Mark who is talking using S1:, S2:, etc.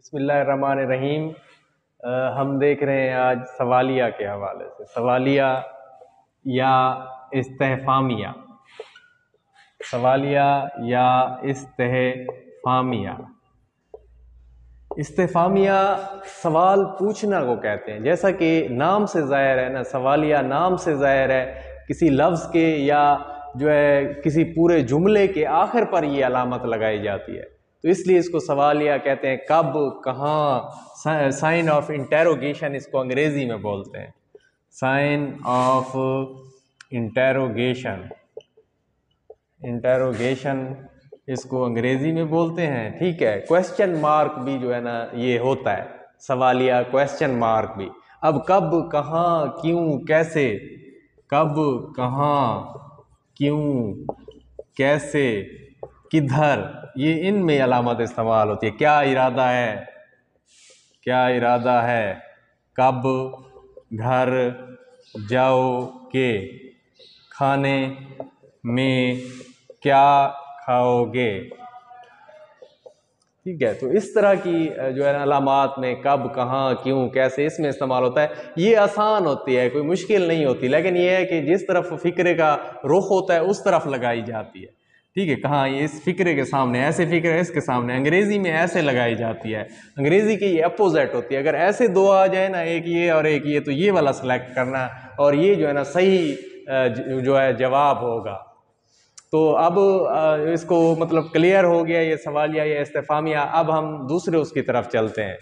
S1: बिस्मिल्लाहिर्रहमानिर्रहीम। हम देख रहे हैं आज सवालिया के हवाले से, सवालिया या इस्तेहफामिया, सवालिया या इस्तेहफामिया। इस्तेफामिया सवाल पूछना को कहते हैं, जैसा कि नाम से ज़ाहिर है ना, सवालिया नाम से ज़ाहिर है किसी लफ्ज़ के या जो है किसी पूरे जुमले के आखिर पर ये अलामत लगाई जाती है, तो इसलिए इसको सवालिया कहते हैं। कब, कहाँ, साइन ऑफ इंटेरोगेशन इसको अंग्रेज़ी में बोलते हैं, साइन ऑफ इंटेरोगेशन, इंटेरोगेशन इसको अंग्रेजी में बोलते हैं। ठीक है, क्वेश्चन मार्क भी जो है ना ये होता है, सवालिया क्वेश्चन मार्क भी। अब कब, कहाँ, क्यों, कैसे, कब, कहाँ, क्यों, कैसे, किधर, ये इनमें अलामत इस्तेमाल होती है। क्या इरादा है, क्या इरादा है, कब, घर जाओगे, खाने में क्या खाओगे। ठीक है, तो इस तरह की जो है ना अलामात में कब, कहाँ, क्यों, कैसे इसमें इस्तेमाल होता है। ये आसान होती है, कोई मुश्किल नहीं होती, लेकिन ये है कि जिस तरफ फ़िक्रे का रुख होता है उस तरफ लगाई जाती है। ठीक है, कहाँ, ये इस फ़िक्रे के सामने ऐसे फ़िक्र है, इसके सामने अंग्रेज़ी में ऐसे लगाई जाती है। अंग्रेज़ी की ये अपोजिट होती है। अगर ऐसे दो आ जाए ना, एक ये और एक ये, तो ये वाला सेलेक्ट करना और ये जो है ना सही जो है जवाब होगा। तो अब इसको मतलब क्लियर हो गया ये सवालिया या इस्तेफामिया। अब हम दूसरे उसकी तरफ चलते हैं।